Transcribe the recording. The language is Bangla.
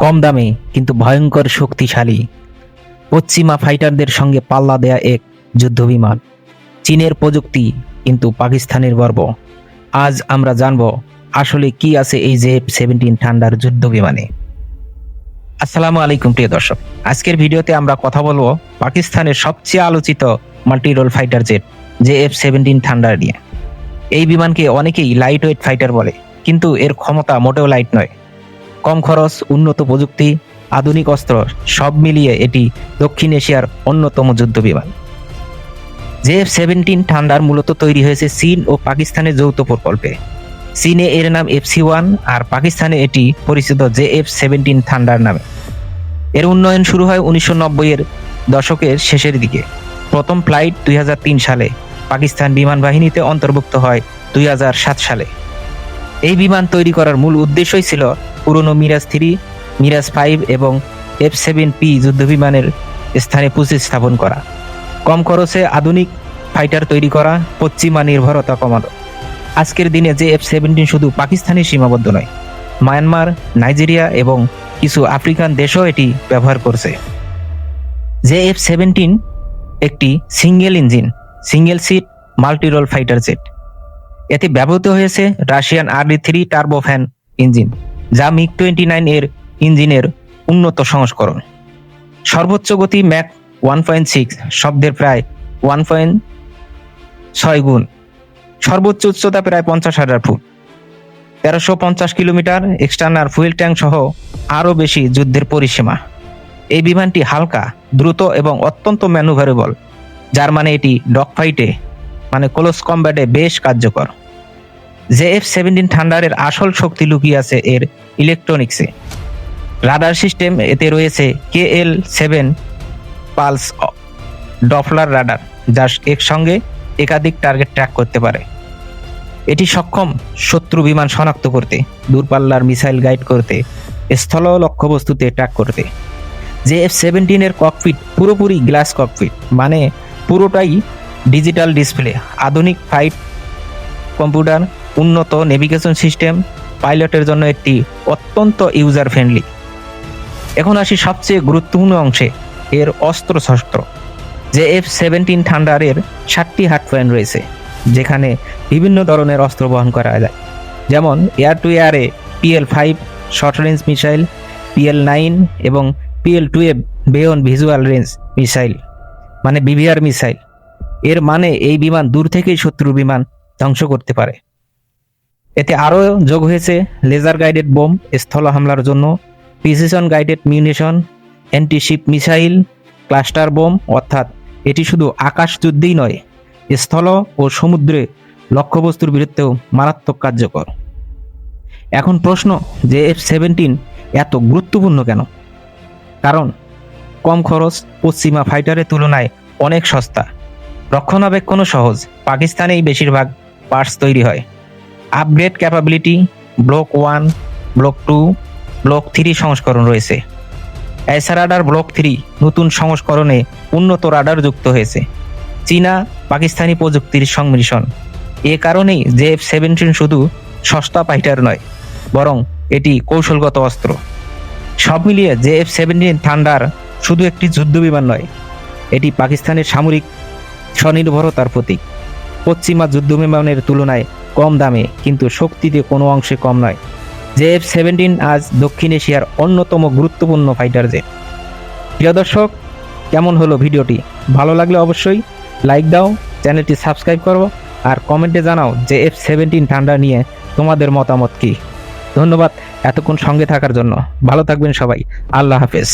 কম দামে কিন্তু ভয়ঙ্কর শক্তিশালী পশ্চিমা ফাইটারদের সঙ্গে পাল্লা দেয়া এক যুদ্ধবিমান। চীনের প্রযুক্তি কিন্তু পাকিস্তানের গর্ব। আজ আমরা জানব আসলে কি আছে এই জেএফ-17 থান্ডার যুদ্ধ বিমানে। আসসালামু আলাইকুম প্রিয় দর্শক, আজকের ভিডিওতে আমরা কথা বলবো পাকিস্তানের সবচেয়ে আলোচিত মাল্টি রোল ফাইটার জেট জেএফ-17 থান্ডার নিয়ে। এই বিমানকে অনেকেই লাইট ওয়েট ফাইটার বলে, কিন্তু এর ক্ষমতা মোটেও লাইট নয়। কম খরচ, উন্নত প্রযুক্তি, আধুনিক অস্ত্র সব মিলিয়ে এটি দক্ষিণ এশিয়ার অন্যতম যুদ্ধ বিমান। জেএফ-17 থান্ডার মূলত তৈরি হয়েছে চীন ও পাকিস্তানের যৌথ প্রকল্পে। চীনে এর নাম FC-1 আর পাকিস্তানে এটি পরিচিত জেএফ-17 থান্ডার নামে। এর উন্নয়ন শুরু হয় 1990-এর দশকের শেষের দিকে। প্রথম ফ্লাইট 2003 সালে, পাকিস্তান বিমান বাহিনীতে অন্তর্ভুক্ত হয় 2007 সালে। এই বিমান তৈরি করার মূল উদ্দেশ্যই ছিল পুরনো মিরাজ-3, মিরাজ-5 এবং F-7P যুদ্ধবিমানের স্থানে প্রতিস্থাপন করা, কম খরচে আধুনিক ফাইটার তৈরি করা, পশ্চিমা নির্ভরতা কমানো। আজকের দিনে জেএফ-17 শুধু পাকিস্তানে সীমাবদ্ধ নয়, মায়ানমার, নাইজেরিয়া এবং কিছু আফ্রিকান দেশও এটি ব্যবহার করছে। জেএফ-17 একটি single engine, single seat multi role fighter jet. এতে ব্যবহৃত হয়েছে রাশিয়ান RD-3 টার্বোফ্যান ইঞ্জিন, যা MiG-29 এর ইঞ্জিনের উন্নত সংস্করণ। সর্বোচ্চ গতি ম্যাক 1.6 শব্দের প্রায় 1.6 গুণ। সর্বোচ্চ উচ্চতা প্রায় 50,000 foot, 1350 kilometre. External fuel tank সহ আরও বেশি যুদ্ধের পরিসীমা। এই বিমানটি হালকা, দ্রুত এবং অত্যন্ত ম্যানুভারেবল, যার মানে এটি ডগ ফাইটে ক্লোজ কম্ব্যাটে বেশ কার্যকর। জেএফ-17 থান্ডারের আসল শক্তি লুকিয়ে আছে এর ইলেকট্রনিক্সে। রাডার সিস্টেম এতে রয়েছে KL-7 পালস ডপলার রাডার, যা একসঙ্গে একাধিক টার্গেট ট্র্যাক করতে পারে। এটি সক্ষম শত্রু বিমান শনাক্ত করতে, দূরপাল্লার মিসাইল গাইড করতে, স্থল লক্ষ্যবস্তুতে ট্র্যাক করতে। জেএফ-17 এর ককপিট পুরোপুরি গ্লাস ককপিট, পুরোটাই ডিজিটাল ডিসপ্লে, আধুনিক ফ্লাইট কম্পিউটার, উন্নত নেভিগেশন সিস্টেম। পাইলটের জন্য এটি অত্যন্ত ইউজার ফ্রেন্ডলি। এখন আসি সবচেয়ে গুরুত্বপূর্ণ অংশে, এর অস্ত্রশস্ত্র। জেএফ-17 থান্ডারের 7টি হার্ড পয়েন্ট রয়েছে, যেখানে বিভিন্ন ধরনের অস্ত্র বহন করা যায়, যেমন এয়ার টু এয়ারে PL-5 short range missile, PL-9 এবং PL-12 beyond visual range missile BVR মিসাইল। এর এই বিমান দূর থেকেই শত্রু বিমান ধ্বংস করতে পারে। এতে আরও যোগ হয়েছে লেজার গাইডেড বোম স্থল হামলার জন্য, precision guided munition, antiship missile, cluster bomb, অর্থাৎ এটি শুধু আকাশ যুদ্ধেই নয়, স্থল ও সমুদ্রে লক্ষ্যবস্তুর বিরুদ্ধেও মারাত্মক কার্যকর। এখন প্রশ্ন, জেএফ-17 এত গুরুত্বপূর্ণ কেন? কারণ কম খরচ, পশ্চিমা ফাইটারের তুলনায় অনেক সস্তা, রক্ষণাবেক্ষণও সহজ। পাকিস্তানেই বেশিরভাগ পার্টস তৈরি হয়। Upgrade capability, block 1, block 2, block 3 সংস্করণ রয়েছে। এসা রাডার ব্লক 3 নতুন সংস্করণে উন্নত রাডার যুক্ত হয়েছে। চীনা পাকিস্তানি প্রযুক্তির সংমিশ্রণ। এ কারণেই জেএফ-17 শুধু সস্তা ফাইটার নয়, বরং এটি কৌশলগত অস্ত্র। সব মিলিয়ে জেএফ-17 থান্ডার শুধু একটি যুদ্ধ বিমান নয়, এটি পাকিস্তানের সামরিক স্বনির্ভরতার প্রতীক। পশ্চিমা যুদ্ধ বিমানের তুলনায় কম দামে কিন্তু শক্তিতে কোনো অংশে কম নয়। জেএফ-17 আজ দক্ষিণ এশিয়ার অন্যতম গুরুত্বপূর্ণ ফাইটার জেট। প্রিয় দর্শক, কেমন হলো ভিডিওটি? ভালো লাগলে অবশ্যই লাইক দাও, চ্যানেলটি সাবস্ক্রাইব করো আর কমেন্টে জানাও জেএফ-17 থান্ডার নিয়ে তোমাদের মতামত কি। ধন্যবাদ এতক্ষণ সঙ্গে থাকার জন্য। ভালো থাকবেন সবাই। আল্লাহ হাফেজ।